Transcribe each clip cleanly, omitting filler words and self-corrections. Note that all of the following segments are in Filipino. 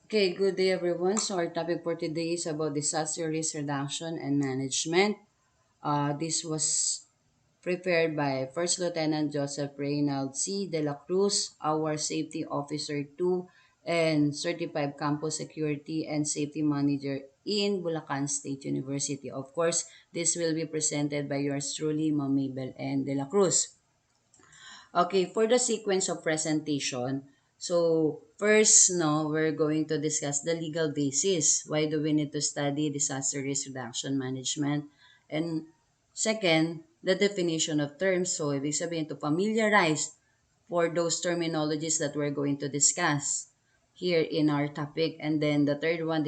Okay, good day everyone. So our topic for today is about disaster risk reduction and management. This was prepared by First Lieutenant Joseph Reynald C. De La Cruz, our Safety Officer 2 and Certified Campus Security and Safety Manager in Bulacan State University. Of course, this will be presented by yours truly, Ma'am Mabel and De La Cruz. Okay, for the sequence of presentation, so first, no, we're going to discuss the legal basis. Why do we need to study disaster risk reduction management? And second, the definition of terms. So, ibig sabihin to familiarize for those terminologies that we're going to discuss here in our topic. And then the third one,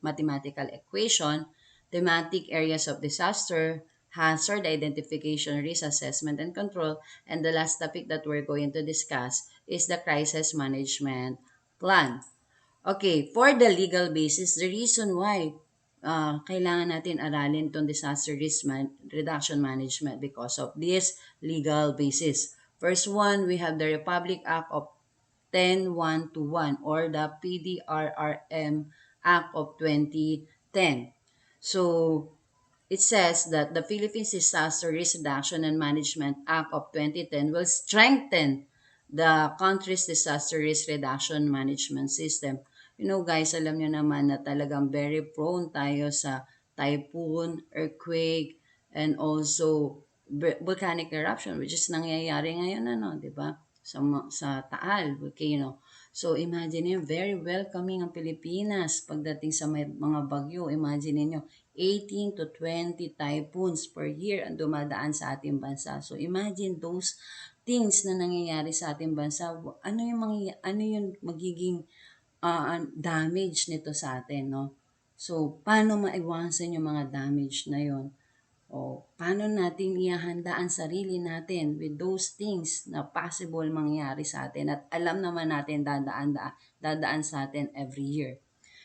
mathematical equation, thematic areas of disaster, hazard identification, risk assessment, and control. And the last topic that we're going to discuss is the crisis management plan. Okay, for the legal basis, the reason why kailangan natin aralin itong reduction management because of this legal basis. First one, we have the Republic Act of 10121 or the PDRRM Act of 2010. So, it says that the Philippines Disaster Risk Reduction and Management Act of 2010 will strengthen the country's disaster risk reduction management system. You know guys, alam nyo naman na talagang very prone tayo sa typhoon, earthquake, and also volcanic eruption which is nangyayari ngayon di ba? Sa Taal volcano. So imagine niyo, very welcoming ang Pilipinas pagdating sa mga bagyo. Imagine niyo 18 to 20 typhoons per year ang dumadaan sa ating bansa. So imagine those things na nangyayari sa ating bansa. Ano yung magiging damage nito sa atin, no? So paano maiwasan yung mga damage na yon? O paano natin ihahanda ang sarili natin with those things na possible mangyari sa atin at alam naman natin dadaan sa atin every year.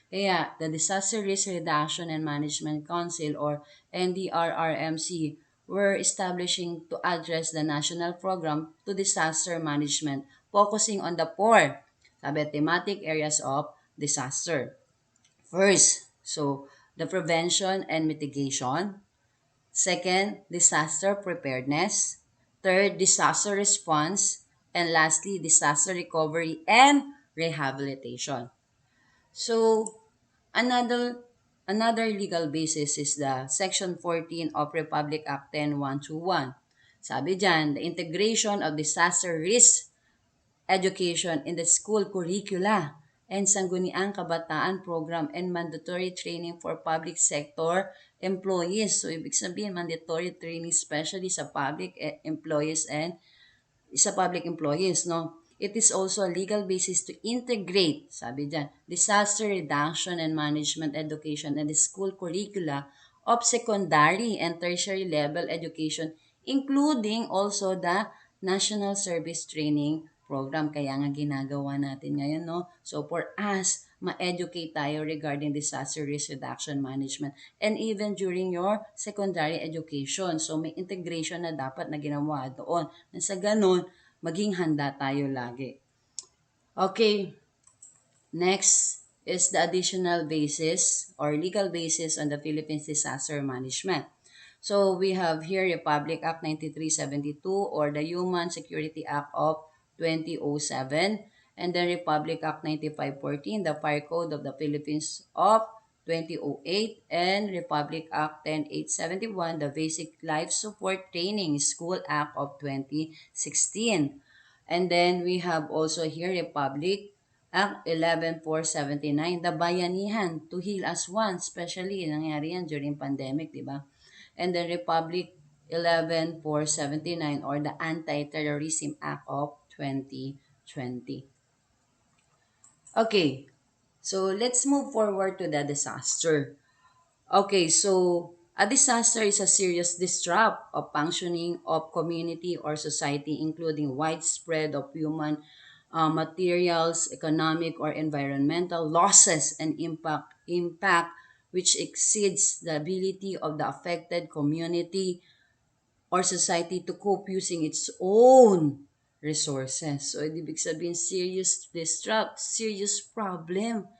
Kaya, the Disaster Risk Reduction and Management Council or NDRRMC were establishing to address the national program to disaster management, focusing on the four thematic areas of disaster. First, so the prevention and mitigation. Second, disaster preparedness. Third, disaster response. And lastly, disaster recovery and rehabilitation. So, Another another legal basis is the Section 14 of Republic Act 10121. Sabi diyan, the integration of disaster risk education in the school curricula and Sangguniang Kabataan Program and mandatory training for public sector employees. So, ibig sabihin, mandatory training especially sa public employees and sa public employees, no? It is also a legal basis to integrate, sabi dyan, disaster reduction and management education and the school curricula of secondary and tertiary level education, including also the National Service Training Program. Kaya nga ginagawa natin ngayon, no? So for us, ma-educate tayo regarding disaster risk reduction management and even during your secondary education. So may integration na dapat na ginawa doon. Nang sa ganun, maging handa tayo lagi. Okay, next is the additional basis or legal basis on the Philippines disaster management. So we have here Republic Act 9372 or the Human Security Act of 2007 and the Republic Act 9514, the Fire Code of the Philippines of 2008 and Republic Act 10871, the Basic Life Support Training School Act of 2016. And then we have also here Republic Act 11479, the Bayanihan to Heal as One, especially nangyari yan during pandemic, di ba? And then Republic 11479 or the Anti-Terrorism Act of 2020. Okay, so let's move forward to the disaster. Okay, so a disaster is a serious disrupt of functioning of community or society, including widespread of human materials, economic or environmental losses and impact which exceeds the ability of the affected community or society to cope using its own resources. So, ibig sabihin, serious disrupt, serious problem.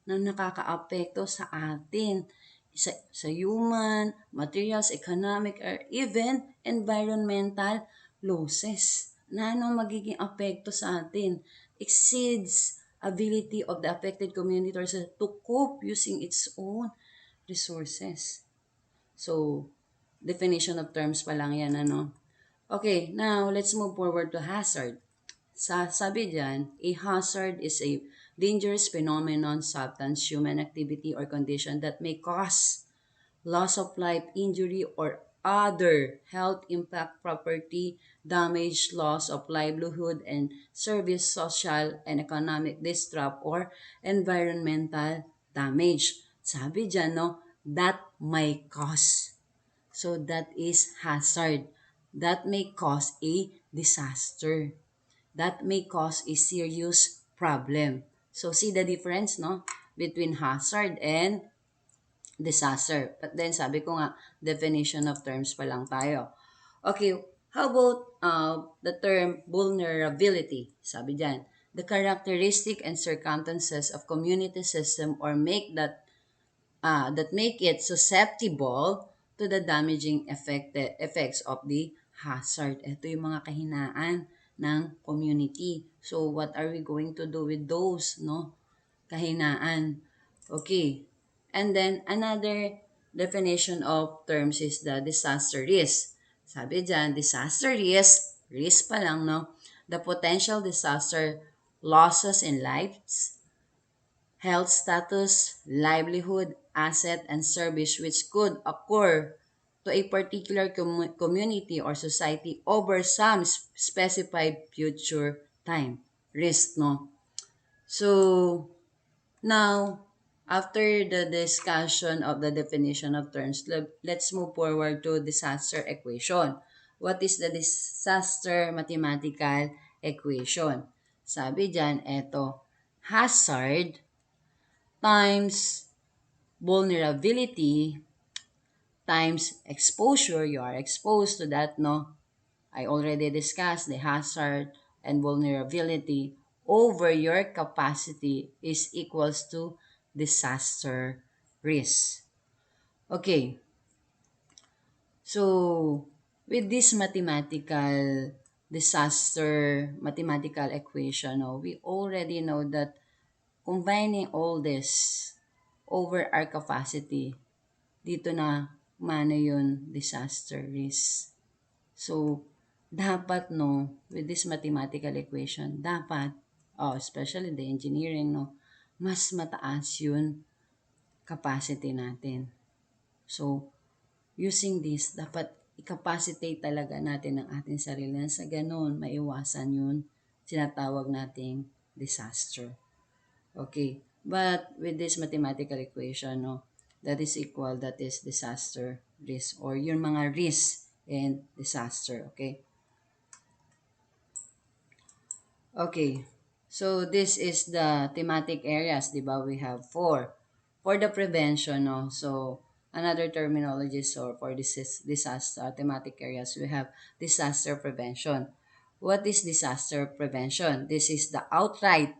na nakakaapekto sa atin, sa human, materials, economic, or even environmental losses na anong magiging apekto sa atin exceeds ability of the affected community to cope using its own resources. So, definition of terms pa lang yan, ano? Okay, now let's move forward to hazard. Sabi dyan, a hazard is a dangerous phenomenon, substance, human activity, or condition that may cause loss of life, injury, or other health impact, property damage, loss of livelihood and service, social and economic disrupt, or environmental damage. Sabi dyan, no, that may cause. So that is hazard. That may cause a disaster. That may cause a serious problem. So see the difference, no, between hazard and disaster. But then sabi ko nga, definition of terms pa lang tayo. Okay, how about the term vulnerability? Sabi dyan, the characteristic and circumstances of community system or that make it susceptible to the damaging effects of the hazard. Ito yung mga kahinaan ng community. So, what are we going to do with those, no? Kahinaan. Okay. And then, another definition of terms is the disaster risk. Sabi dyan, disaster risk pa lang, no? The potential disaster losses in lives, health status, livelihood, asset, and service which could occur to a particular community or society over some specified future time. Risk, no? So, now, after the discussion of the definition of terms, let's move forward to disaster equation. What is the disaster mathematical equation? Sabi dyan, eto, hazard times vulnerability times exposure. You are exposed to that, no? I already discussed the hazard and vulnerability over your capacity is equals to disaster risk. Okay, so with this mathematical equation, no, we already know that combining all this over our capacity, dito na mano yun disaster risk. So, dapat, no, with this mathematical equation, dapat, especially the engineering, no, mas mataas yun capacity natin. So, using this, dapat i-capacitate talaga natin ang ating sarili na sa ganun, maiwasan yun sinatawag nating disaster. Okay, but with this mathematical equation, no, that is disaster risk or yung mga risk and disaster, okay? Okay, so this is the thematic areas, di ba? We have four. For the prevention, no? So, another terminology so for this is disaster thematic areas, we have disaster prevention. What is disaster prevention? This is the outright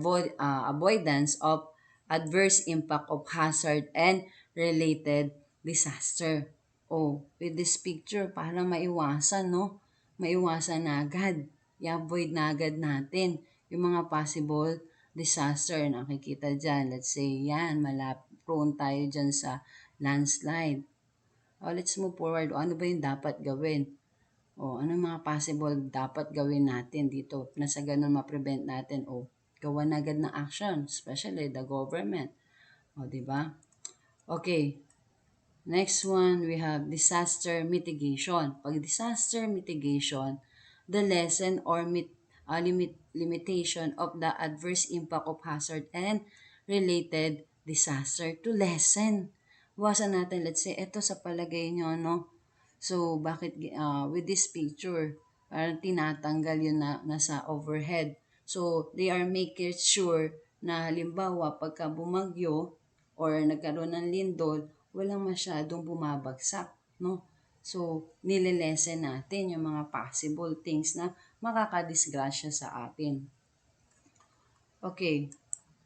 avoidance of adverse impact of hazard and related disaster. Oh, with this picture, para maiwasan, no? Maiwasan na agad. I-avoid na agad natin yung mga possible disaster na nakikita dyan. Let's say, yan, prone tayo dyan sa landslide. Oh, let's move forward. O, ano ba yung dapat gawin? O, ano mga possible dapat gawin natin dito na sa ganun ma-prevent natin? O, gawa na agad ng action, especially the government. O, di ba? Okay. Next one, we have disaster mitigation. Pag disaster mitigation, the lesson or limitation of the adverse impact of hazard and related disaster to lessen. Buwasan natin, let's say, ito sa palagay nyo, no? So, bakit with this picture, parang tinatanggal yun na nasa overhead. So, they are making sure na halimbawa pagka bumagyo or nagkaroon ng lindol, walang masyadong bumabagsak, no? So, nililesen natin yung mga possible things na makakadisgrasya sa atin. Okay.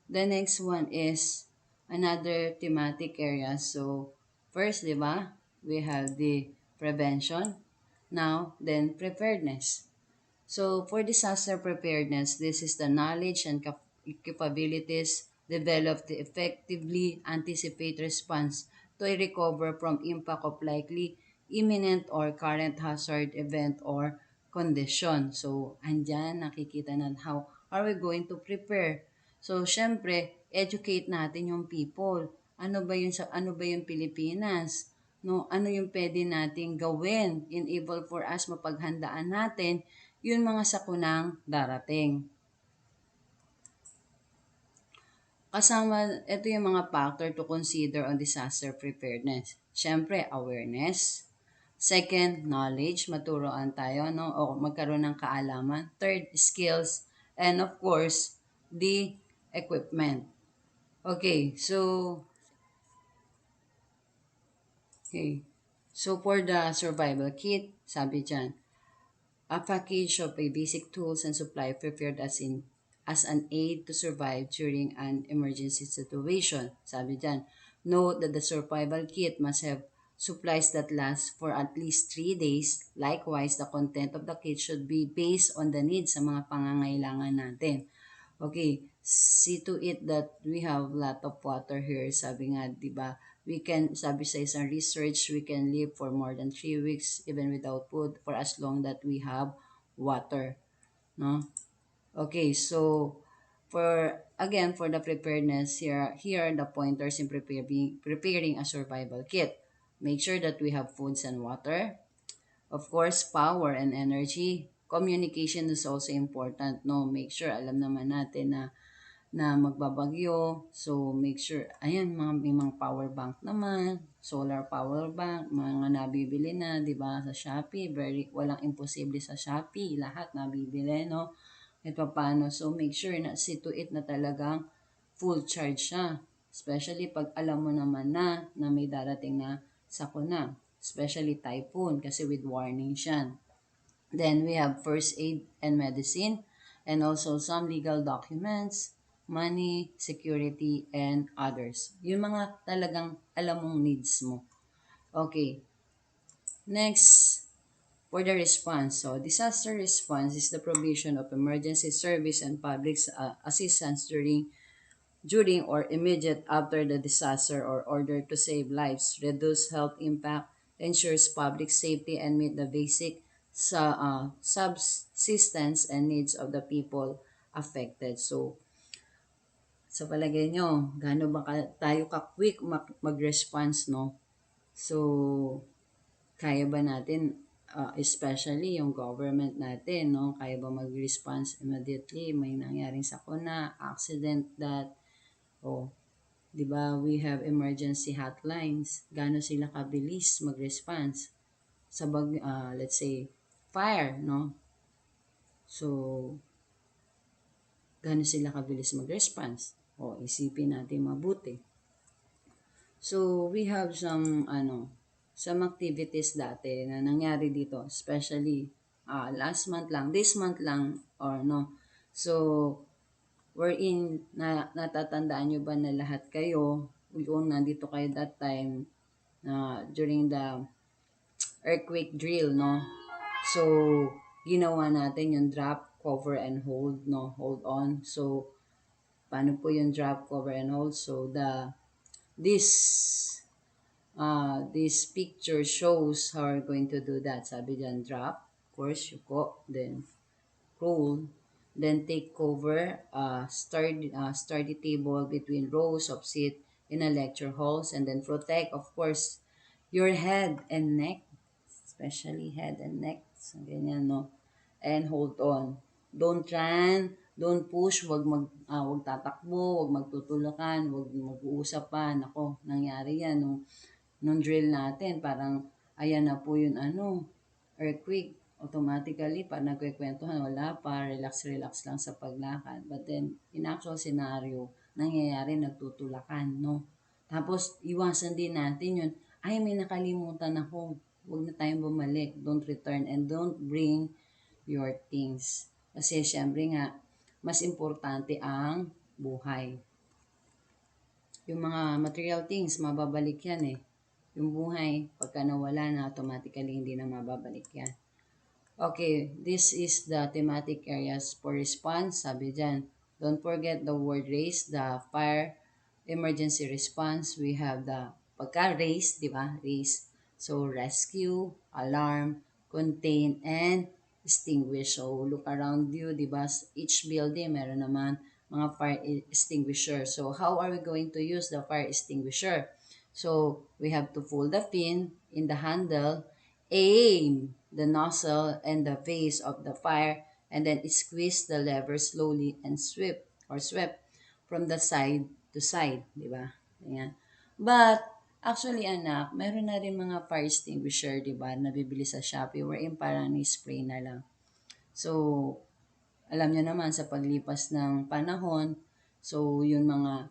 The next one is another thematic area. So, first, di ba, we have the prevention. Now, then preparedness. So, for disaster preparedness, this is the knowledge and capabilities developed to effectively anticipate response to a recover from impact of likely imminent or current hazard event or condition. So, andyan nakikita na how are we going to prepare. So, syempre, educate natin yung people. Ano ba yung Pilipinas? No, ano yung pwede nating gawin enable for us mapaghandaan natin yun mga sakunang darating. Kasama, ito yung mga factor to consider on disaster preparedness. Siyempre, awareness. Second, knowledge. Maturoan tayo, no? O magkaroon ng kaalaman. Third, skills. And of course, the equipment. Okay, so, okay. So, for the survival kit, sabi dyan, a package of a basic tools and supply prepared as an aid to survive during an emergency situation. Sabi dyan, note that the survival kit must have supplies that last for at least 3 days. Likewise, the content of the kit should be based on the needs sa mga pangangailangan natin. Okay, see to it that we have lot of water here. Sabi nga, di ba, we can, sabi sa isang research, we can live for more than 3 weeks even without food for as long that we have water. No? Okay, so for the preparedness, here are the pointers in preparing a survival kit. Make sure that we have foods and water. Of course, power and energy. Communication is also important, no? Make sure, alam naman natin na magbabagyo. So, make sure, ayan, may mga power bank naman, solar power bank, mga nabibili na, di ba, sa Shopee. Walang imposible sa Shopee. Lahat nabibili, no? At paano. So, make sure na see to it na talagang full charge siya. Especially pag alam mo naman na may darating na sakuna. Especially typhoon kasi with warning siya. Then we have first aid and medicine and also some legal documents, money, security, and others. Yung mga talagang alam mong needs mo. Okay. Next, for the response. So, disaster response is the provision of emergency service and public assistance during or immediate after the disaster or order to save lives, reduce health impact, ensures public safety, and meet the basic subsistence and needs of the people affected. So, sa palagay nyo, gaano ba tayo ka-quick mag-response, no? So, kaya ba natin, especially yung government natin, no? Kaya ba mag-response immediately? May nangyaring sakuna, accident, that, oh, di ba, we have emergency hotlines. Gaano sila kabilis mag-response sa let's say, fire, no? So, gaano sila kabilis mag-response? O, isipin natin mabuti. So, we have some activities dati na nangyari dito, especially last month lang, this month lang, or no. So, natatandaan nyo ba na lahat kayo, kung nandito kayo that time, during the earthquake drill, no? So, ginawa natin yung drop, cover, and hold, no? Hold on. So, paano po yung drop, cover, and hold? So, this this picture shows how we're going to do that. Sabi dyan, drop, of course, yuko, then roll, then take cover, sturdy table between rows of seat in a lecture halls, and then protect, of course, your head and neck, especially head and neck. So, ganyan, no? And hold on. Don't run, don't push, wag tatakbo, wag magtutulakan, wag mag-uusap pa. Nako, nangyari yan nung drill natin. Parang, ayan na po yun, earthquake. Automatically, pag nagkwekwentuhan, wala pa, relax lang sa paglakad. But then, in actual scenario, nangyayari, nagtutulakan, no? Tapos, iwasan din natin yun, ay, may nakalimutan ako. Huwag na tayong bumalik. Don't return and don't bring your things. Kasi, syempre nga, mas importante ang buhay. Yung mga material things, mababalik yan eh. Yung buhay, pagka nawala na, automatically hindi na mababalik yan. Okay, this is the thematic areas for response. Sabi dyan, don't forget the word raise, the fire emergency response. We have the pagka-raise, di ba? Raise. So, rescue, alarm, contain, and extinguish. So, look around you, di ba? Each building, meron naman mga fire extinguisher. So, how are we going to use the fire extinguisher? So, we have to pull the pin in the handle, aim the nozzle and the face of the fire, and then squeeze the lever slowly and sweep from the side to side, di ba? Ayan. But, actually anak, meron na rin mga fire extinguisher, di ba, nabibili sa Shopee, wherein parang ni-spray na lang. So, alam niyo naman sa paglipas ng panahon, so yung mga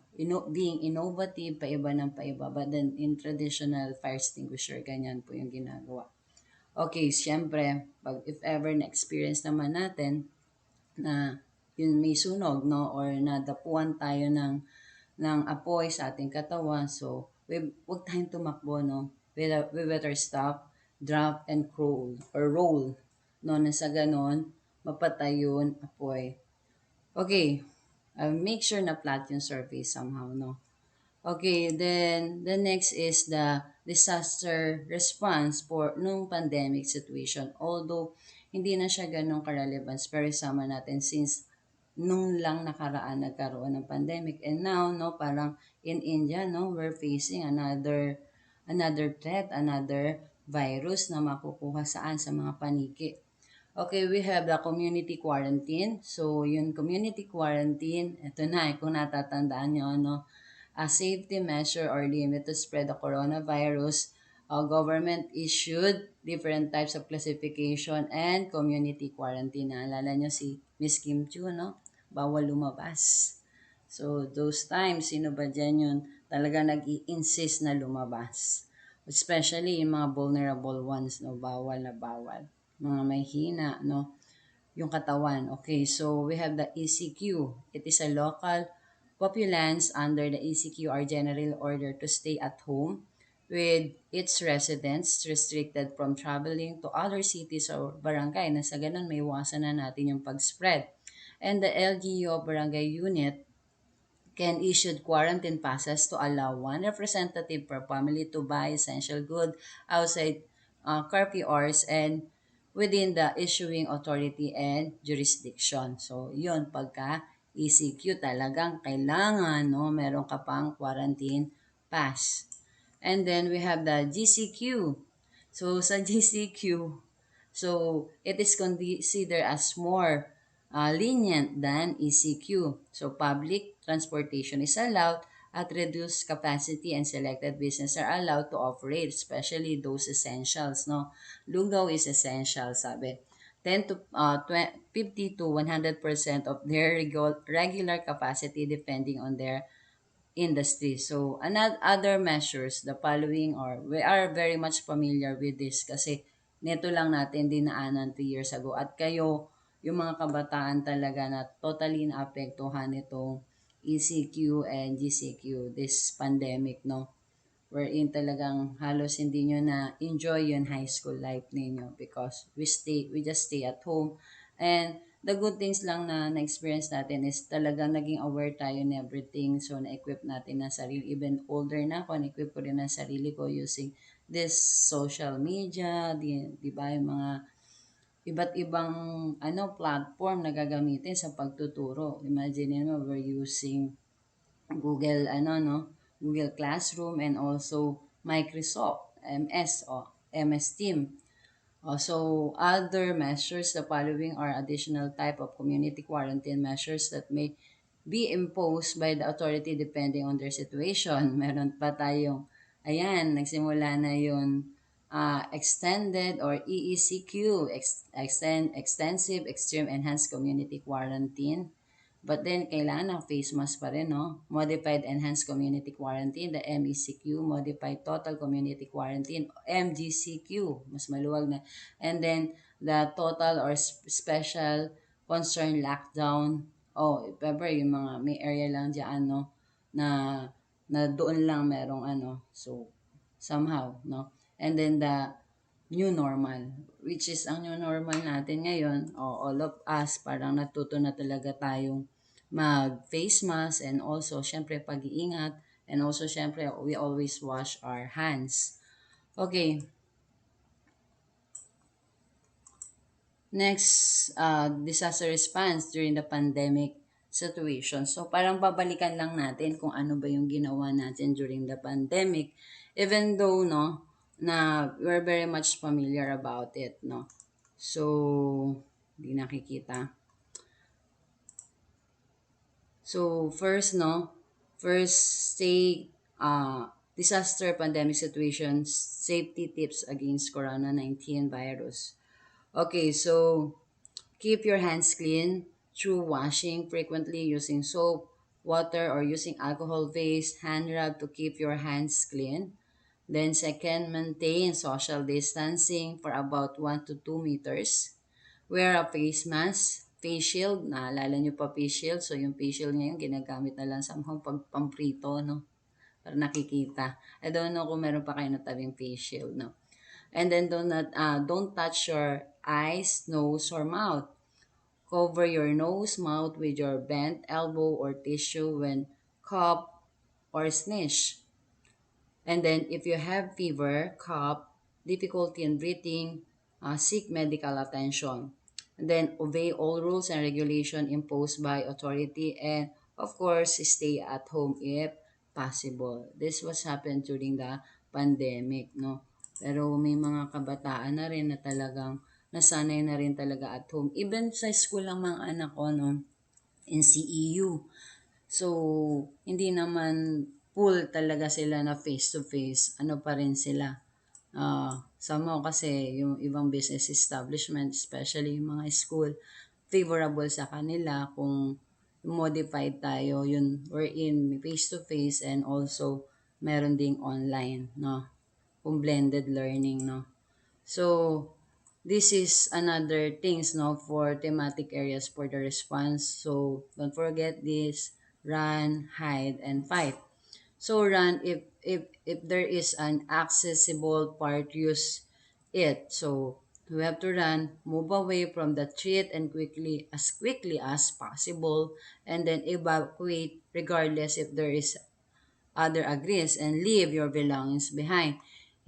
being innovative, paiba ng paiba, but then in traditional fire extinguisher, ganyan po yung ginagawa. Okay, siyempre, pag if ever na-experience naman natin na yun may sunog, no, or nadapuan tayo ng apoy sa ating katawan, so huwag tayong tumakbo, no. We better stop, drop, and crawl, or roll, no, na sa ganon, mapatay yun, apoy. Okay, make sure na flat yung surface somehow, no. Okay, then the next is the disaster response for nung pandemic situation. Although hindi na siya ganun ka-relevance, pero isama natin since nung lang nakaraan nagkaroon ng pandemic, and now no parang in India no we're facing another threat, another virus na makukuha saan sa mga paniki. Okay, we have the community quarantine. So, yung community quarantine, ito na, kung natatandaan nyo, no, a safety measure or limit to spread the coronavirus. Government issued different types of classification and community quarantine. Naalala nyo si Miss Kim Chu, no? Bawal lumabas. So, those times, sino ba dyan yun talaga nag-i-insist na lumabas? Especially yung mga vulnerable ones, no? Bawal na bawal. Mga may hina, no? Yung katawan. Okay, so we have the ECQ. It is a local populace under the ECQ are generally ordered to stay at home with its residents restricted from traveling to other cities or barangay na sa ganun may iwasan na natin yung pag-spread. And the LGU barangay unit can issue quarantine passes to allow one representative per family to buy essential goods outside curfew hours and within the issuing authority and jurisdiction. So, yun, pagka ECQ talagang kailangan, no, meron ka pang quarantine pass. And then we have the GCQ. So, sa GCQ, so it is considered as more lenient than ECQ. So, public transportation is allowed at reduced capacity and selected businesses are allowed to operate, especially those essentials, no? Lugaw is essential, sabi. 50 to 100% of their regular capacity depending on their industry. So, another other measures, the following, or we are very much familiar with this kasi neto lang natin dinaanan 2 years ago. At kayo, yung mga kabataan talaga na totally naapektuhan nitong ECQ and GCQ, this pandemic, no? Wherein talagang halos hindi nyo na enjoy yung high school life ninyo because we just stay at home. And the good things lang na na-experience natin is talagang naging aware tayo in everything. So, na-equip natin na sarili. Even older na ako, na-equip ko rin na sarili ko using this social media, di ba, yung mga iba't ibang platform na gagamitin sa pagtuturo. Imagine mo, we're using Google no Google Classroom and also Microsoft MS o MS Team. So other measures, the following are additional type of community quarantine measures that may be imposed by the authority depending on their situation. Meron pa tayong, ayan, nagsimula na yung extended or EECQ, extensive, extreme, enhanced community quarantine. But then, kailangan ng face mask pa rin, no? Modified Enhanced Community Quarantine, the MECQ, Modified Total Community Quarantine, MGCQ, mas maluwag na. And then, the Total or Special Concern Lockdown. Oh, if ever, yung mga may area lang dyan, no? Na na doon lang merong ano. So, somehow, no? And then the new normal, which is ang new normal natin ngayon, all of us, parang natuto na talaga tayong mag-face mask and also, syempre, pag-iingat. And also, syempre, we always wash our hands. Okay, next, disaster response during the pandemic situation. So, parang babalikan lang natin kung ano ba yung ginawa natin during the pandemic. Even though, no, na we're very much familiar about it, no. So, di nakikita. So, first, no, first, stay, disaster pandemic situations, safety tips against Corona-19 virus. Okay, so keep your hands clean through washing frequently using soap, water, or using alcohol-based hand rub to keep your hands clean. Then second, maintain social distancing for about 1 to 2 meters. Wear a face mask, face shield. Naalala nyo pa face shield? So yung face shield ngayon ginagamit na lang somehow pag pamprito, no? Para nakikita. I don't know kung meron pa kayo natabing face shield, no? And then don't touch your eyes, nose, or mouth. Cover your nose, mouth with your bent elbow or tissue when cough or sneeze. And then if you have fever, cough, difficulty in breathing, seek medical attention. And then obey all rules and regulation imposed by authority and of course stay at home if possible. This was happened during the pandemic, no? Pero may mga kabataan na rin na talagang nasanay na rin talaga at home. Even sa school ng mga anak ko, no? In CEU. So, hindi naman full talaga sila na face-to-face. Ano pa rin sila. Somehow kasi yung ibang business establishment, especially yung mga school, favorable sa kanila kung modified tayo, yun, we're in face-to-face and also meron ding online, no? Kung blended learning, no? So, this is another things, no, for thematic areas for the response. So, don't forget this, run, hide, and fight. So, run, if there is an accessible part, use it. So, we have to run, move away from the threat and quickly as possible, and then evacuate regardless if there is other agrees and leave your belongings behind.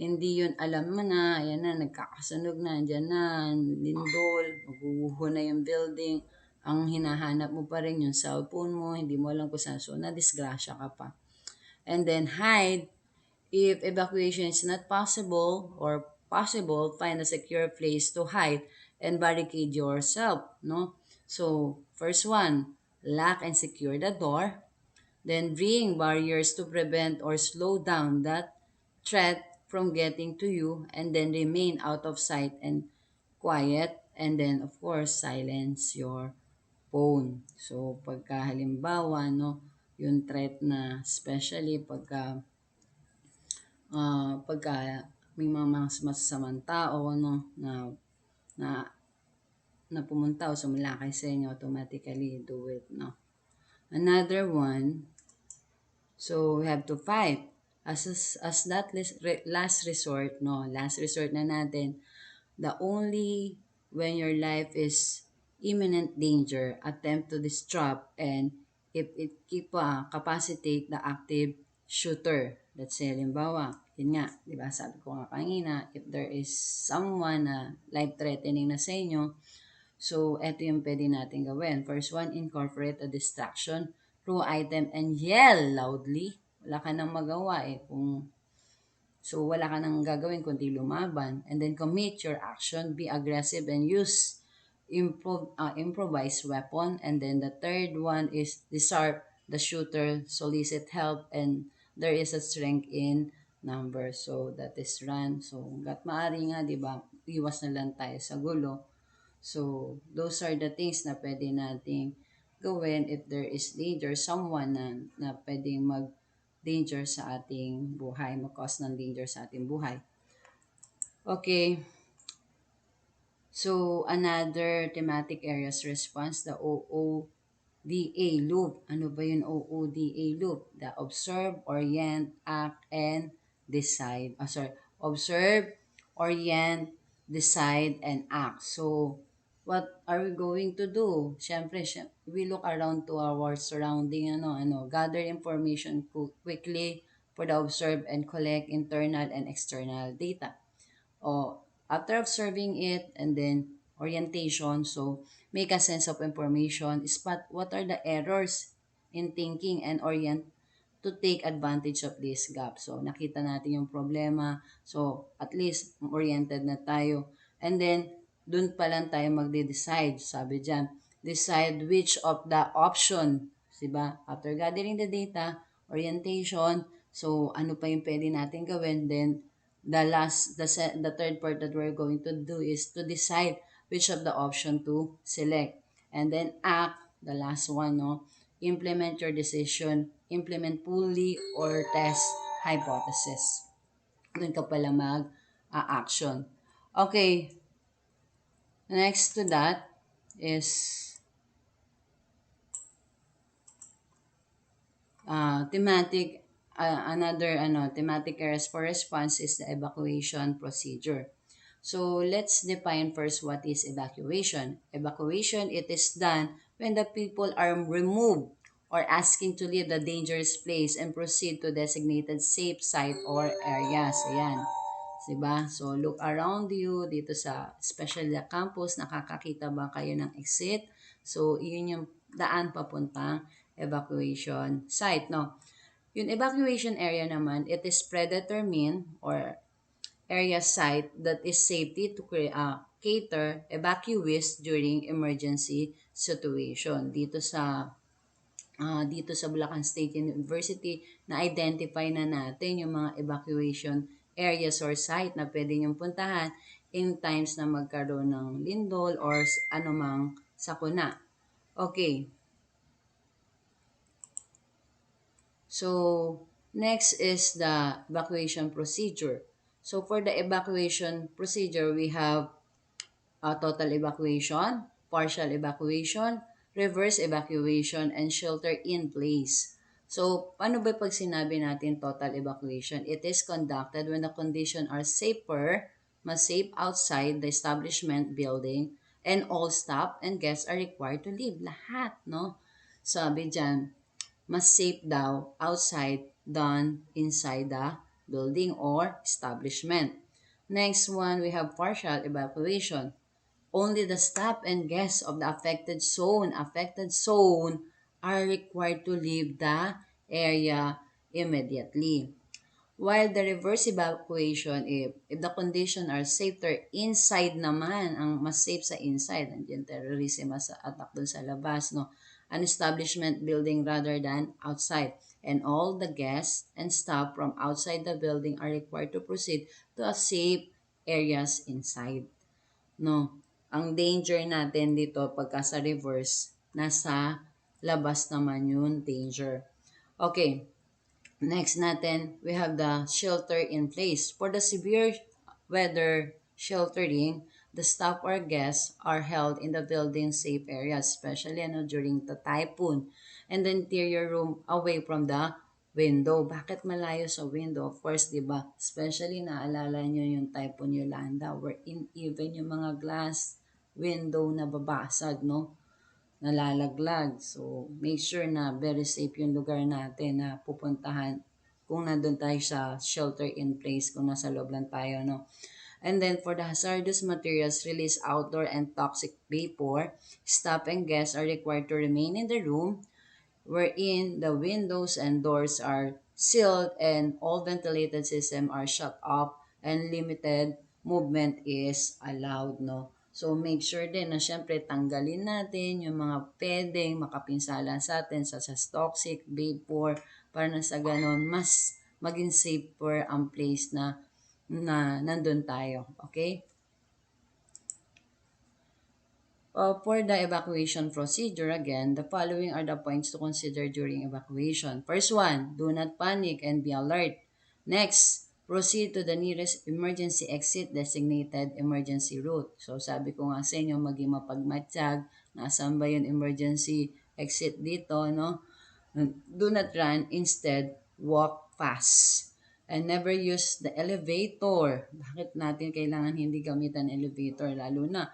Hindi yun alam mo na, ayan na, nagkakasunog na, andyan na, lindol, maguguho na yung building, ang hinahanap mo pa rin yung cellphone mo, hindi mo alam kung saan, so na-disgrasya ka pa. And then hide, if evacuation is not possible or possible, find a secure place to hide and barricade yourself, no? So, first one, lock and secure the door. Then bring barriers to prevent or slow down that threat from getting to you, and then remain out of sight and quiet, and then of course silence your phone. So pagka halimbawa, no, yung threat na especially pagka may mga masasamang tao, no, na na pumunta o sumalakay sa inyo, automatically do it, no. Another one, so we have to fight as that last resort, no, last resort na natin. The only when your life is imminent danger, attempt to disrupt and if it keep capacitate the active shooter. Let's say, halimbawa, yun nga, di ba, sabi ko nga kanina, if there is someone na life-threatening na sa inyo, so eto yung pwede natin gawin. First one, incorporate a distraction through item and yell loudly. Wala ka nang magawa eh kung so, wala ka nang gagawin kundi lumaban. And then, commit your action, be aggressive, and use improvised weapon. And then, the third one is disarm the shooter, solicit help, and there is a strength in number. So, that is run. So, hanggat maaari nga, di ba, iwas na lang tayo sa gulo. So, those are the things na pwede nating gawin if there is danger, someone na pwedeng danger sa ating buhay, mag-cause ng danger sa ating buhay. Okay, so another thematic areas response, the OOTD DA loop. Ano ba yung OODA loop? The observe, orient, act, and decide. Sorry. Observe, orient, decide, and act. So, what are we going to do? Siyempre, we look around to our surrounding, gather information quickly for the observe and collect internal and external data. O after observing it and then orientation, so make a sense of information, spot what are the errors in thinking and orient to take advantage of this gap. So nakita natin yung problema, so at least oriented na tayo. And then dun pa lang tayo magde-decide, sabi diyan, decide which of the option, 'di ba? After gathering the data, orientation, so ano pa yung pwede natin gawin, then the third part that we're going to do is to decide which of the option to select. And then act, the last one, no? Implement your decision, implement fully or test hypothesis. Doon ka pala mag-action. Okay, next to that is thematic, another thematic areas for response is the evacuation procedure. So let's define first what is evacuation. Evacuation, it is done when the people are removed or asking to leave the dangerous place and proceed to designated safe site or areas. Ayan. Diba? So look around you dito sa especially the campus, nakakakita ba kayo ng exit? So iyon yung daan papuntang evacuation site, no? Yung evacuation area naman, it is predetermined or area site that is safety to cater evacuees during emergency situation. Dito sa Bulacan State University, na-identify na natin yung mga evacuation areas or site na pwede niyong puntahan in times na magkaroon ng lindol or anumang sakuna. Okay, so next is the evacuation procedure. So for the evacuation procedure, we have total evacuation, partial evacuation, reverse evacuation, and shelter in place. So, paano ba pag sinabi natin total evacuation? It is conducted when the conditions are safer, mas safe outside the establishment building, and all staff and guests are required to leave. Lahat, no? Sabi dyan, mas safe daw outside than inside the building or establishment. Next one, we have partial evacuation. Only the staff and guests of the affected zone are required to leave the area immediately. While the reverse evacuation, if the conditions are safer inside naman, ang mas safe sa inside, nandiyan terrorism mas attack dun sa labas, no? An establishment building rather than outside. And all the guests and staff from outside the building are required to proceed to a safe areas inside. No? Ang danger natin dito pagka sa reverse, nasa labas naman yung danger. Okay, next natin, we have the shelter in place. For the severe weather sheltering, the staff or guests are held in the building safe areas, especially during the typhoon, and the interior room away from the window. Bakit malayo sa window? Of course, di ba? Especially naalala nyo yung typhoon Yolanda, wherein even yung mga glass window na babasag, no? Nalalaglag. So, make sure na very safe yung lugar natin na pupuntahan kung nandun tayo sa shelter in place, kung nasa loob lang tayo, no? And then, for the hazardous materials released outdoor and toxic vapor, staff and guests are required to remain in the room wherein the windows and doors are sealed and all ventilated system are shut off and limited movement is allowed, no? So, make sure din na syempre tanggalin natin yung mga pwedeng makapinsala sa atin sa toxic vapor para na sa ganon mas maging safer ang place na nandun tayo. Okay? For the evacuation procedure, again, the following are the points to consider during evacuation. First one, do not panic and be alert. Next, proceed to the nearest emergency exit designated emergency route. So, sabi ko nga sa inyo, maging mapagmatsyag, nasaan ba yung emergency exit dito, no? Do not run, instead, walk fast. And never use the elevator. Bakit natin kailangan hindi gamitan elevator? Lalo na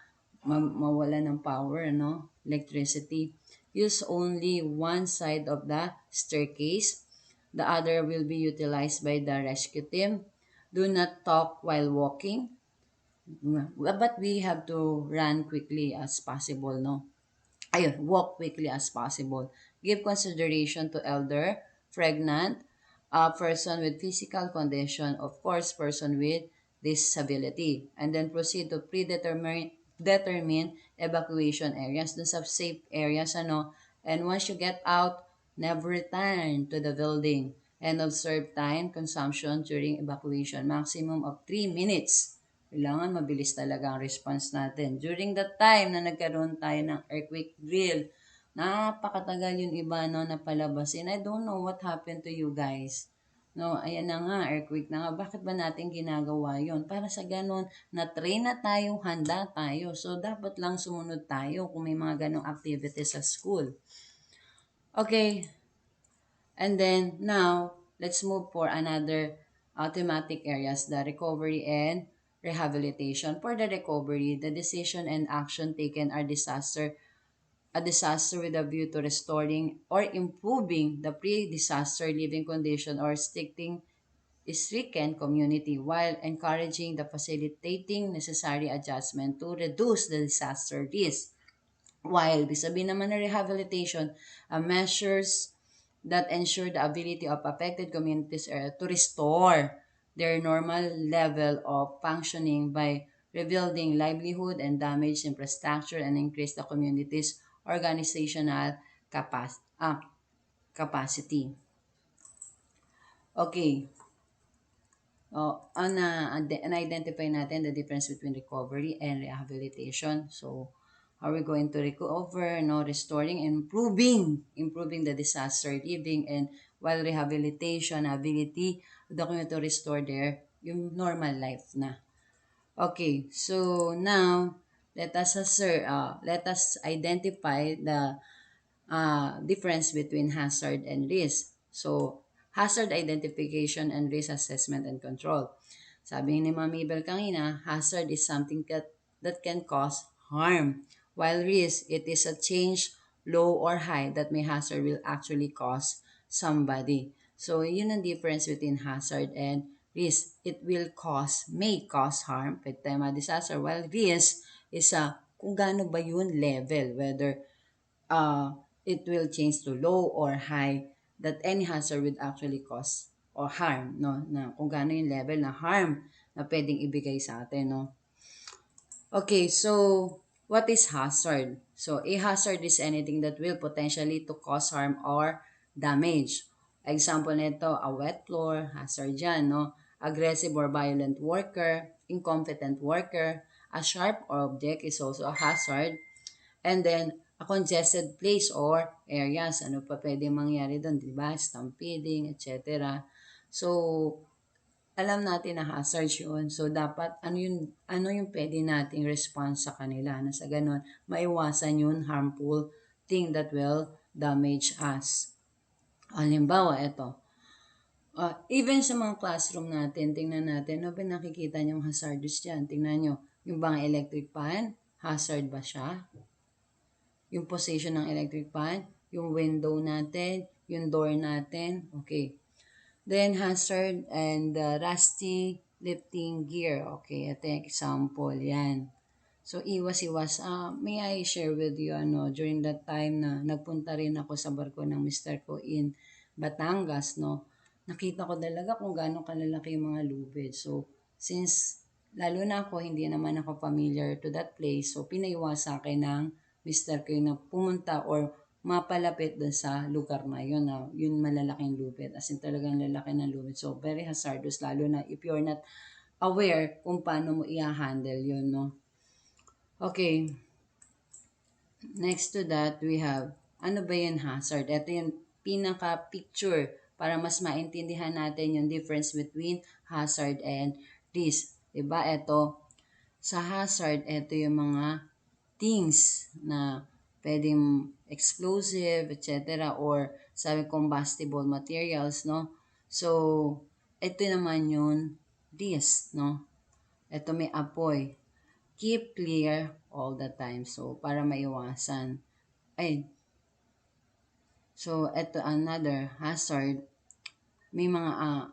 mawala ng power, no? Electricity. Use only one side of the staircase. The other will be utilized by the rescue team. Do not talk while walking. But we have to run quickly as possible, no? Ayun, walk quickly as possible. Give consideration to elder, pregnant, person with physical condition, of course, person with disability. And then proceed to determine evacuation areas. Dun sa safe areas, ano. And once you get out, never return to the building. And observe time consumption during evacuation. Maximum of 3 minutes. Kailangan mabilis talaga ang response natin. During the time na nagkaroon tayo ng earthquake drill, napakatagal yung iba no, na palabasin. I don't know what happened to you guys. No, ayan na nga, earthquake na nga. Bakit ba natin ginagawa yon? Para sa ganon, na-train na tayo, handa tayo. So, dapat lang sumunod tayo kung may mga ganong activities sa school. Okay, and then now, let's move for another thematic areas, the recovery and rehabilitation. For the recovery, the decision and action taken are a disaster with a view to restoring or improving the pre-disaster living condition or stricken community while encouraging the facilitating necessary adjustment to reduce the disaster risk. While the sabi naman na rehabilitation, measures that ensure the ability of affected communities to restore their normal level of functioning by rebuilding livelihood and damaged infrastructure and increase the community's organizational capacity. Okay. Identify natin the difference between recovery and rehabilitation. So, how are we going to recover, no, restoring, improving the disaster living, and while rehabilitation, ability of the community to restore their yung normal life na. Okay, so now let us identify the difference between hazard and risk. So, hazard identification and risk assessment and control. Sabi ni Ma'am Mabel kanina, hazard is something that can cause harm, while risk, it is a change, low or high, that may hazard will actually cause somebody. So, yun ang difference between hazard and risk. It may cause harm, pwede tayo ma-disaster, while risk is kung gaano ba yun level, whether it will change to low or high, that any hazard would actually cause or harm, no? Na kung gaano yung level na harm na pwedeng ibigay sa atin, no? Okay, so what is hazard? So a hazard is anything that will potentially to cause harm or damage. Example nito, a wet floor, hazard yan, no? Aggressive or violent worker, incompetent worker, a sharp object is also a hazard. And then, a congested place or areas. Ano pa pwede mangyari doon, di ba? Stampeding, etc. So, alam natin na hazards yun. So, dapat ano yung pwede nating response sa kanila na sa ganun, maiwasan yung harmful thing that will damage us. Halimbawa, ito. Even sa mga classroom natin, tingnan natin, ano ba nakikita niyong hazardous dyan? Tingnan nyo, yung bang electric fan, hazard ba siya? Yung position ng electric fan, yung window natin, yung door natin. Okay. Then, hazard and rusty lifting gear. Okay, ito yung example. Yan. So, iwas-iwas. May I share with you, during that time na nagpunta rin ako sa barko ng Mr. ko in Batangas, no? Nakita ko talaga kung gaano kalalaki yung mga lubid. So, since lalo na ako, hindi naman ako familiar to that place, so pinaiwas sa akin ng Mr. ko na pumunta or mapalapit dun sa lugar na yun, na yun malalaking lubid. As in talagang lalaki ng lubid. So, very hazardous, lalo na if you're not aware kung paano mo i-handle yun, no? Okay. Next to that, we have, ano ba yung hazard? Ito yung pinaka-picture para mas maintindihan natin yung difference between hazard and risk. Diba? Ito, sa hazard, ito yung mga things na pwedeng explosive, etc. or sabi combustible materials, no? So, ito naman yun, this, no? Ito may apoy. Keep clear all the time. So, para maiwasan. Ay, so, ito another hazard. May mga,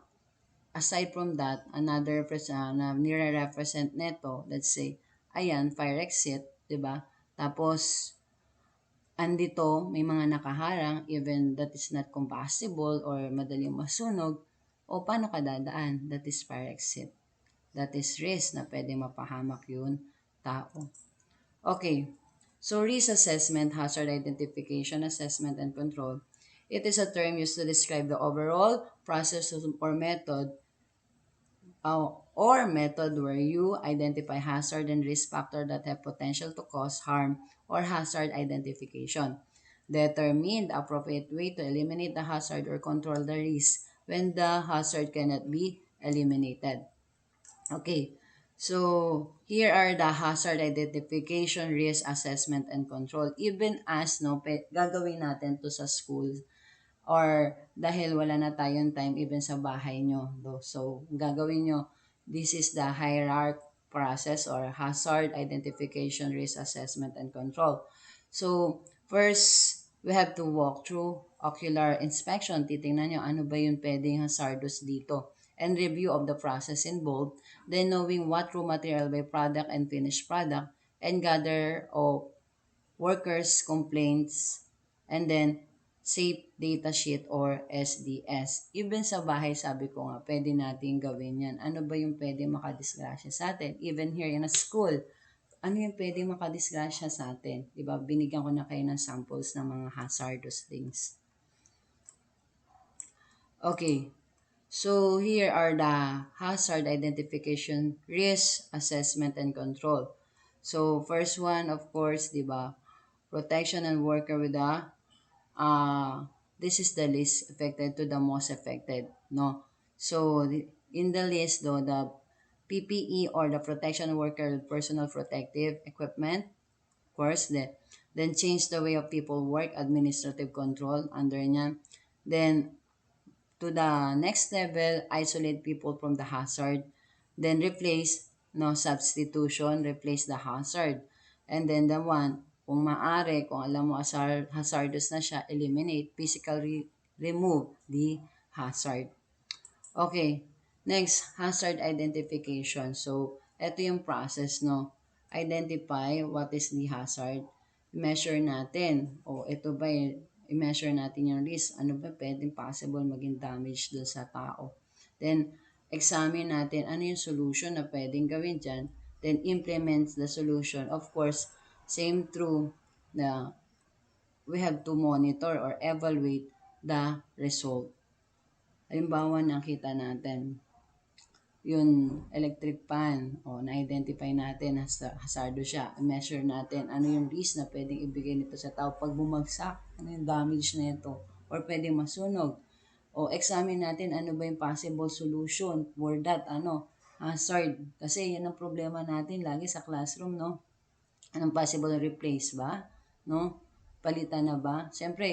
aside from that, another na nire-represent neto, let's say, ayan, fire exit, di ba? Tapos, andito, may mga nakaharang, even that is not combustible or madaling masunog, o paano ka dadaan? That is fire exit. That is risk na pwede mapahamak yun tao. Okay, so risk assessment, hazard identification, assessment, and control. It is a term used to describe the overall process or method or method where you identify hazard and risk factor that have potential to cause harm or hazard identification. Determine the appropriate way to eliminate the hazard or control the risk when the hazard cannot be eliminated. Okay, so here are the hazard identification, risk assessment, and control. Even as gagawin natin to sa school or dahil wala na tayong time even sa bahay nyo. So, gagawin nyo, this is the hierarchy process or hazard identification, risk assessment, and control. So, first, we have to walk through ocular inspection. Titingnan nyo ano ba yung pwedeng hazardous dito. And review of the process involved. Then knowing what raw material by product and finished product. And gather of workers' complaints. And then safe data sheet or SDS. Even sa bahay, sabi ko nga, pwede natin gawin yan. Ano ba yung pwede makadisgrasya sa atin? Even here in a school, ano yung pwede makadisgrasya sa atin? Diba? Binigyan ko na kayo ng samples ng mga hazardous things. Okay. So, here are the hazard identification, risk assessment, and control. So, first one, of course, diba? Protection and worker with the this is the least affected to the most affected, no? So, in the list, though, the PPE or the protection worker with personal protective equipment, of course, then change the way of people work, administrative control, under niyan. Then, to the next level, isolate people from the hazard. Then, replace, no, substitution, replace the hazard. And then, the one, kung maaari, kung alam mo hazardous na siya, eliminate, physically remove the hazard. Okay, next, hazard identification. So, ito yung process, no? Identify what is the hazard. Measure natin. O, ito ba i-measure natin yung risk. Ano ba pwedeng possible maging damage dun sa tao. Then, examine natin ano yung solution na pwedeng gawin dyan. Then, implement the solution. Of course, same true na we have to monitor or evaluate the result. Halimbawa, nakita natin yung electric pan o na-identify natin na hazardous siya. Measure natin ano yung risk na pwedeng ibigay nito sa tao pag bumagsak, ano yung damage na ito or pwedeng masunog. O examine natin ano ba yung possible solution for that hazard. Kasi yan ang problema natin lagi sa classroom, no? Anong possible replace ba? No? Palitan na ba? Siyempre,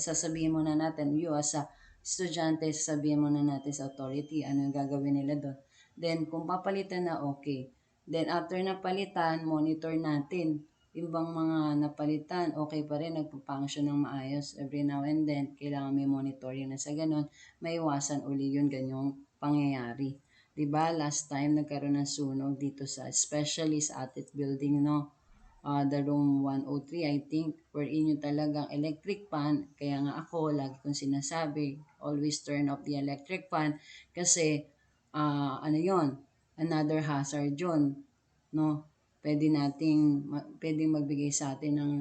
sasabihin mo na natin, you as a estudyante, sasabihin mo na natin sa authority, ano yung gagawin nila doon. Then, kung papalitan na, okay. Then, after napalitan, monitor natin. Yung bang mga napalitan, okay pa rin, nagpa-function ng maayos. Every now and then, kailangan may monitoring na sa ganun, maiwasan uli yun ganyong pangyayari. Diba, last time nagkaroon ng sunog dito sa, especially sa Atit Building, no? The room 103, I think, wherein yung talagang electric fan. Kaya nga ako, lagi kong sinasabi, always turn off the electric fan kasi, ano yon another hazard yun, no? Pwedeng magbigay sa atin ng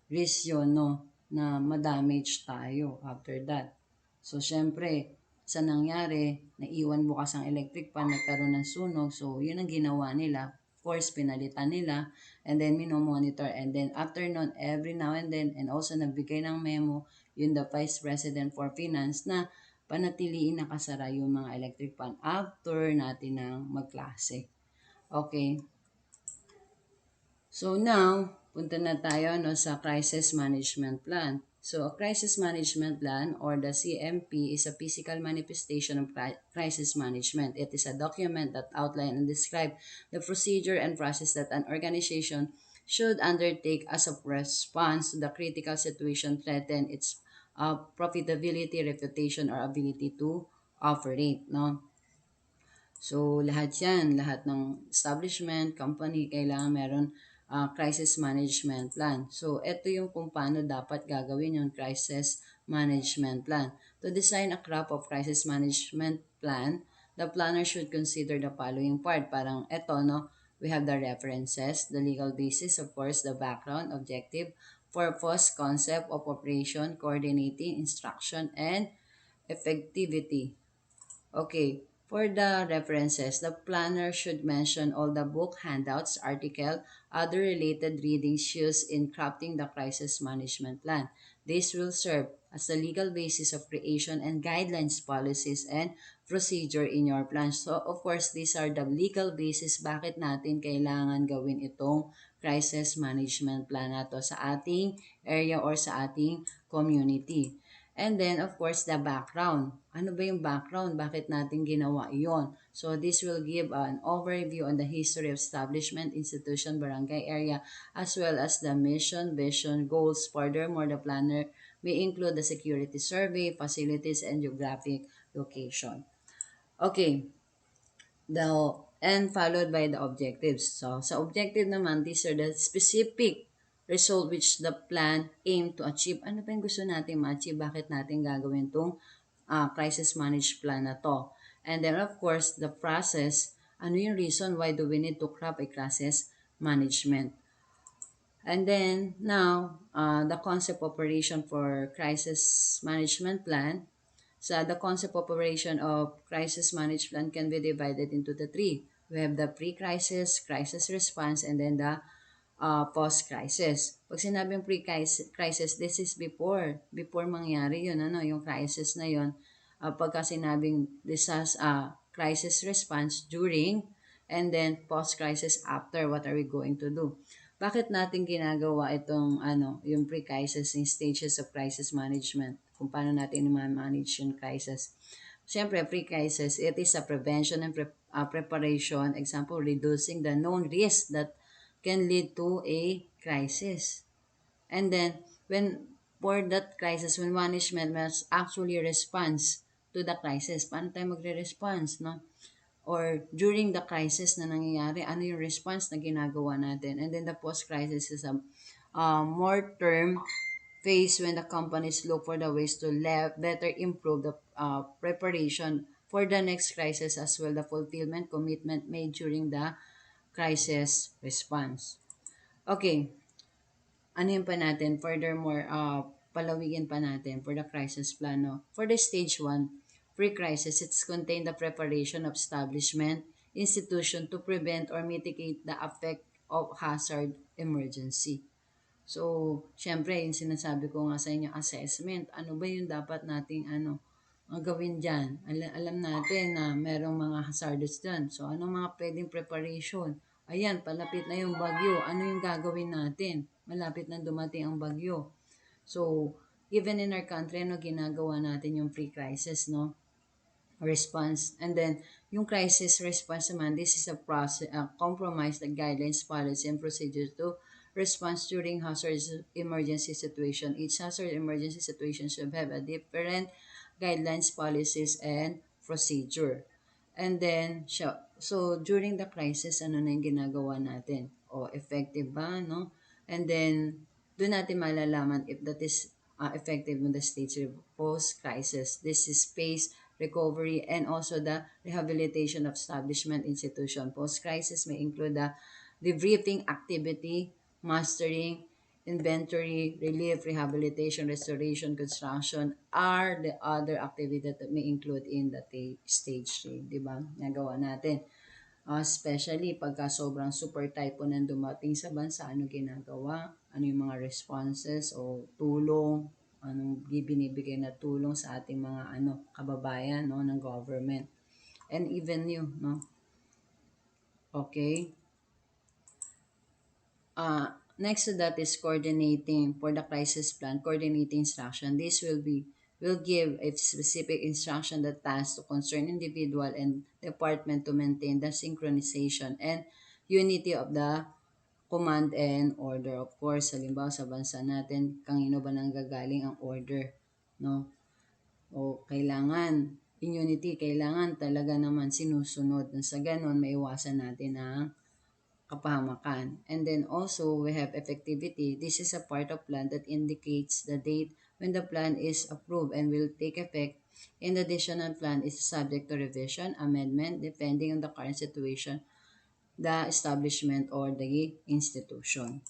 risk yun, no? Na ma-damage tayo after that. So, syempre, sa nangyari, naiwan bukas ang electric fan, nagkaroon ng sunog. So, yun ang ginawa nila. Of course, pinalitan nila and then monitor and then after nun, every now and then, and also nagbigay ng memo, yun the Vice President for Finance na panatiliin nakasara yung mga electric fan after natin ng magklase. Okay. So now, punta na tayo no, sa Crisis Management Plan. So, a Crisis Management Plan or the CMP is a physical manifestation of crisis management. It is a document that outlines and describe the procedure and process that an organization should undertake as a response to the critical situation threaten its profitability, reputation, or ability to operate. No? So, lahat yan, lahat ng establishment, company, kailangan meron crisis management plan. So, ito yung kung paano dapat gagawin yung crisis management plan. To design a crop of crisis management plan, the planner should consider the following part. Parang eto, no? We have the references, the legal basis, of course, the background, objective, purpose, concept of operation, coordinating, instruction, and effectivity. Okay, for the references, the planner should mention all the book, handouts, article, other related readings used in crafting the crisis management plan. This will serve as the legal basis of creation and guidelines, policies, and procedure in your plan. So, of course, these are the legal basis bakit natin kailangan gawin itong crisis management plan na to sa ating area or sa ating community. And then, of course, the background. Ano ba yung background? Bakit natin ginawa yon? So, this will give an overview on the history of establishment, institution, barangay area, as well as the mission, vision, goals. Furthermore, the planner may include the security survey, facilities, and geographic location. Okay, and followed by the objectives. So, sa objective naman, these are the specific result which the plan aim to achieve. Ano ba yung gusto natin ma-achieve? Bakit natin gagawin itong crisis managed plan na to? And then, of course, the process. Ano yung reason why do we need to craft a crisis management? And then, now, the concept operation for crisis management plan. So the concept operation of crisis management can be divided into the three. We have the pre-crisis, crisis response, and then the post-crisis. Pag sinabing pre-crisis, this is before mangyari yun, ano, yung crisis na yun. Pagka sinabing crisis response during, and then post-crisis after, what are we going to do? Bakit natin ginagawa itong yung pre-crisis yung stages of crisis management? Kung paano natin ma-manage yung crisis. Siyempre, pre-crisis, it is a prevention and preparation. Example, reducing the known risk that can lead to a crisis. And then, for that crisis, when management must actually response to the crisis, paano tayo magre-response, no? Or during the crisis na nangyayari, ano yung response na ginagawa natin. And then the post-crisis is a more term phase when the companies look for the ways to better improve the preparation for the next crisis as well the fulfillment commitment made during the crisis response. Okay, ano yun pa natin? Furthermore, palawigin pa natin for the crisis plan. No? For the stage 1, pre-crisis, it's contain the preparation of establishment, institution to prevent or mitigate the effect of hazard emergency. So, syempre, yung sinasabi ko nga sa inyo, assessment, ano ba yung dapat nating ang gawin dyan? Alam natin na merong mga hazardous dyan. So, anong mga pwedeng preparation? Ayan, palapit na yung bagyo. Ano yung gagawin natin? Malapit na dumating ang bagyo. So, even in our country, ginagawa natin yung pre-crisis, no? Response. And then, yung crisis response naman, this is a process, compromise the guidelines, policy, and procedures to response during hazardous emergency situation. Each hazard emergency situation should have a different guidelines, policies, and procedure. And then, so during the crisis, ano na yung ginagawa natin? O, effective ba, no? And then, doon natin malalaman if that is effective in the stage of post-crisis. This is phase recovery and also the rehabilitation of establishment institution. Post-crisis may include the debriefing activity, mastering, inventory, relief, rehabilitation, restoration, construction are the other activities that may include in the stage 3, di ba? Nagawa natin. Especially pagka sobrang super typhoon ang dumating sa bansa, ano ginagawa? Ano yung mga responses o tulong? Anong binibigay na tulong sa ating mga kababayan no, ng government? And even you, no? Okay? Next to that is coordinating for the crisis plan, coordinating instruction. This will give a specific instruction that tasks to concern individual and department to maintain the synchronization and unity of the command and order. Of course, halimbawa sa bansa natin, kanino ba nanggagaling ang order, no? O kailangan, in unity, kailangan talaga naman sinusunod. Sa ganon, maiwasan natin ang kapahamakan. And then also, we have effectivity. This is a part of plan that indicates the date when the plan is approved and will take effect. In addition, the plan is subject to revision, amendment, depending on the current situation, the establishment, or the institution.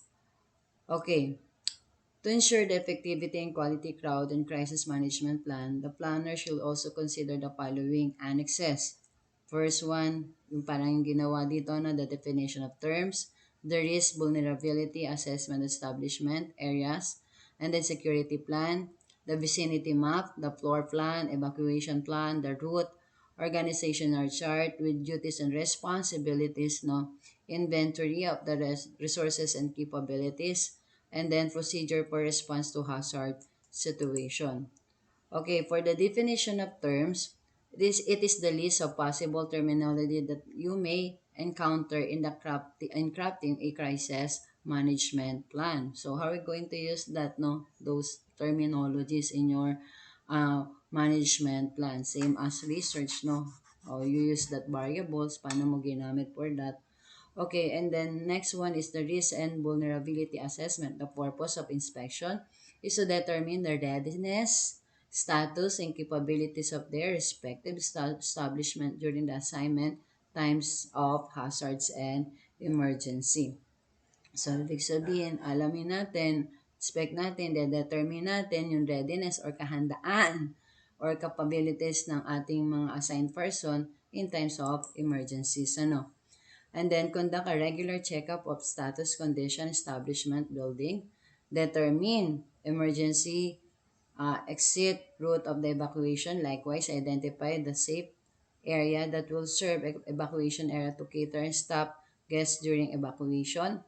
Okay, to ensure the effectivity and quality crowd and crisis management plan, the planner should also consider the following annexes. First one, yung parang yung ginawa dito na the definition of terms, the risk vulnerability assessment establishment areas, and then security plan, the vicinity map, the floor plan, evacuation plan, the route, organizational chart with duties and responsibilities, no, inventory of the resources and capabilities, and then procedure for response to hazard situation. Okay, for the definition of terms, it is the list of possible terminology that you may encounter in crafting a crisis management plan. So how are we going to use that, no? Those terminologies in your management plan. Same as research, no? Oh, you use that variables, paano mo ginamit for that. Okay, and then next one is the risk and vulnerability assessment. The purpose of inspection is to determine the readiness, status, and capabilities of their respective establishment during the assignment times of hazards and emergency. So, ibig sabihin, alamin natin, expect natin, determine natin yung readiness or kahandaan or capabilities ng ating mga assigned person in times of emergencies. Ano? And then conduct a regular checkup of status, condition, establishment, building, determine emergency exit route of the evacuation, likewise identify the safe area that will serve evacuation area to cater and stop guests during evacuation,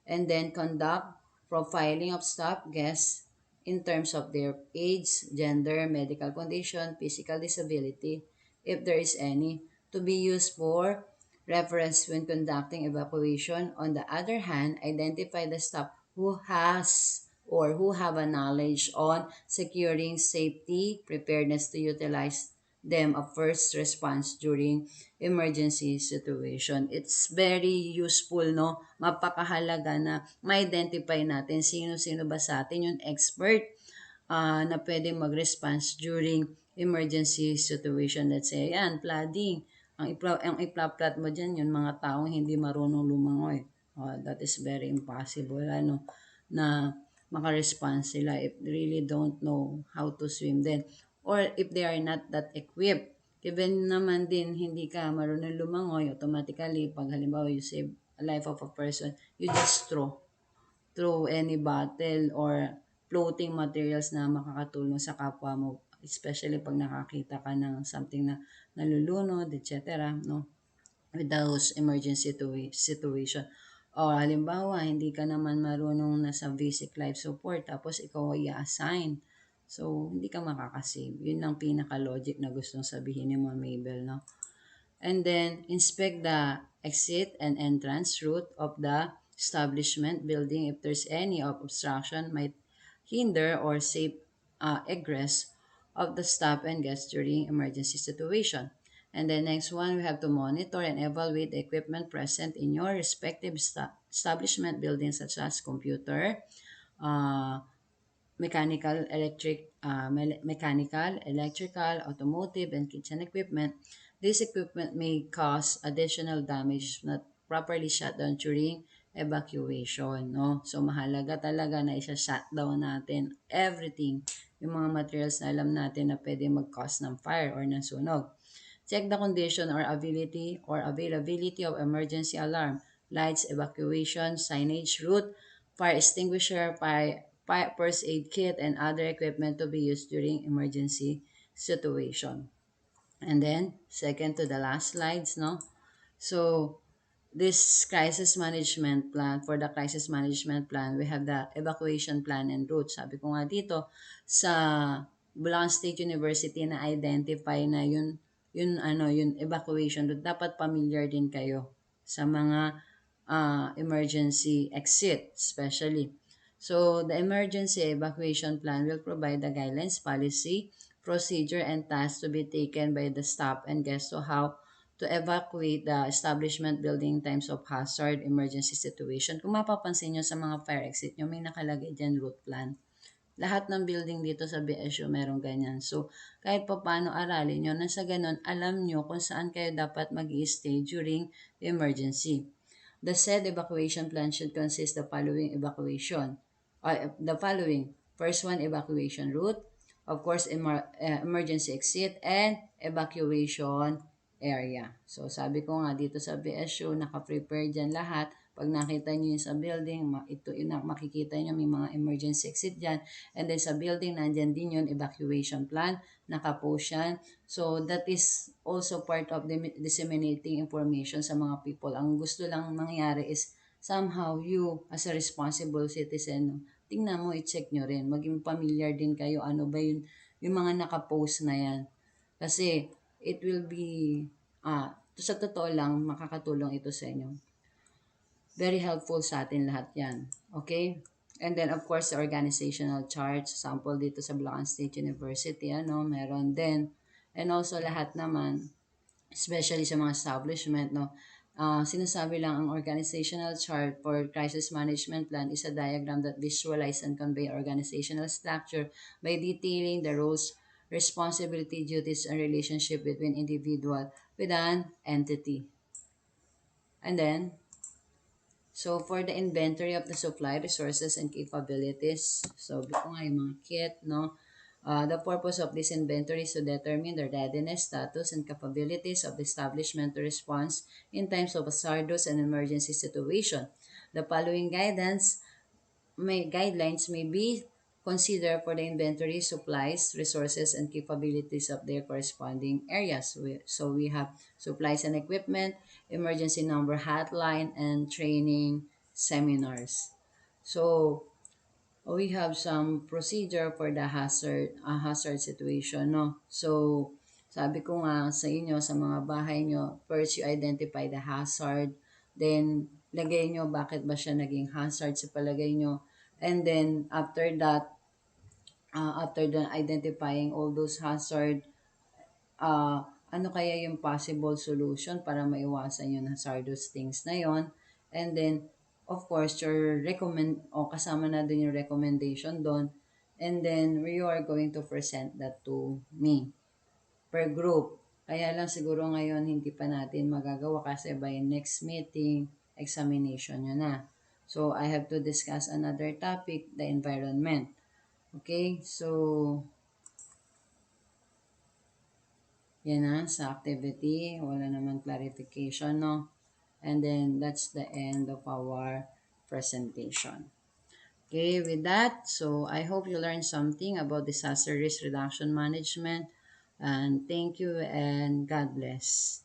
and then conduct profiling of staff guests in terms of their age, gender, medical condition, physical disability, if there is any, to be used for reference when conducting evacuation. On the other hand, identify the staff who has or who have a knowledge on securing safety, preparedness to utilize them a first response during emergency situation. It's very useful, no? Mapakahalaga na ma-identify natin sino-sino ba sa atin yung expert na pwede mag-response during emergency situation. Let's say, yan, flooding. Ang ipla-plot mo dyan, yung mga taong hindi marunong lumangoy. That is very impossible, ano, na maka-response sila if they really don't know how to swim then. Or if they are not that equipped. Even naman din, hindi ka marunong lumangoy, automatically, pag halimbawa you save a life of a person, you just through any bottle or floating materials na makakatulong sa kapwa mo, especially pag nakakita ka ng something na nalulunod, etc. No? With those emergency situation. O halimbawa, hindi ka naman marunong na sa basic life support, tapos ikaw ay i-assign. So, hindi ka makakasave. Yun ang pinaka-logic na gustong sabihin ni Ma'am Mabel, no? And then inspect the exit and entrance route of the establishment building if there's any obstruction might hinder or safe egress of the staff and guests during emergency situation. And the next one, we have to monitor and evaluate the equipment present in your respective establishment buildings such as computer, uh, mechanical, electrical, automotive, and kitchen equipment. This equipment may cause additional damage if not properly shut down during evacuation, no? So, mahalaga talaga na isa-shutdown natin everything, yung mga materials na alam natin na pwede mag-cause ng fire or ng sunog. Check the condition or availability of emergency alarm, lights, evacuation, signage, route, fire extinguisher, first aid kit, and other equipment to be used during emergency situation. And then, second to the last slides, no? So, this crisis management plan, for the crisis management plan, we have the evacuation plan and route. Sabi ko nga dito, sa Bulacan State University na identify na yun evacuation route. Dapat familiar din kayo sa mga emergency exit, especially. So, the emergency evacuation plan will provide the guidelines, policy, procedure, and tasks to be taken by the staff and guests to how to evacuate the establishment building in times of hazard, emergency situation. Kung mapapansin nyo sa mga fire exit nyo, may nakalagay dyan route plan. Lahat ng building dito sa BSU merong ganyan. So, kahit pa paano aralin nyo, nasa ganun, alam nyo kung saan kayo dapat mag stay during the emergency. The said evacuation plan should consist the following evacuation. The following. First one, evacuation route. Of course, emergency exit and evacuation area. So, sabi ko nga dito sa BSU, naka-prepare dyan lahat. Pag nakita nyo yun sa building, ito yun, makikita nyo may mga emergency exit dyan. And then sa building, nandyan din yun, evacuation plan, naka-post yan. So, that is also part of the disseminating information sa mga people. Ang gusto lang mangyari is, somehow you, as a responsible citizen, tingnan mo, i-check nyo rin. Maging familiar din kayo, ano ba yun, yung mga naka-post na yan. Kasi, it will be, sa totoo lang, makakatulong ito sa inyo. Very helpful sa atin lahat yan. Okay? And then, of course, the organizational charts, sample dito sa Bulacan State University, meron din. And also, lahat naman, especially sa mga establishment, sinasabi lang ang organizational chart for crisis management plan is a diagram that visualize and convey organizational structure by detailing the roles, responsibility, duties, and relationship between individual with an entity. And then, so for the inventory of the supply, resources, and capabilities, so bito nga yung mga kit, the purpose of this inventory is to determine the readiness, status, and capabilities of the establishment to respond in times of hazardous and emergency situation. The following guidelines may be considered for the inventory, supplies, resources, and capabilities of their corresponding areas. So we have supplies and equipment, emergency number hotline, and training seminars. So we have some procedure for the hazard situation, no? So sabi ko nga sa inyo, sa mga bahay nyo, first you identify the hazard, then lagay nyo bakit ba siya naging hazard sa palagay nyo, and then after the identifying all those hazard, ano kaya yung possible solution para maiwasan yung hazardous things na yon. And then, of course, your kasama na din yung recommendation doon. And then, you are going to present that to me per group. Kaya lang siguro ngayon hindi pa natin magagawa kasi by next meeting, examination nyo na. So, I have to discuss another topic, the environment. Okay, so yan na, sa activity, wala naman clarification, no? And then, that's the end of our presentation. Okay, with that, so I hope you learned something about disaster risk reduction management. And thank you and God bless.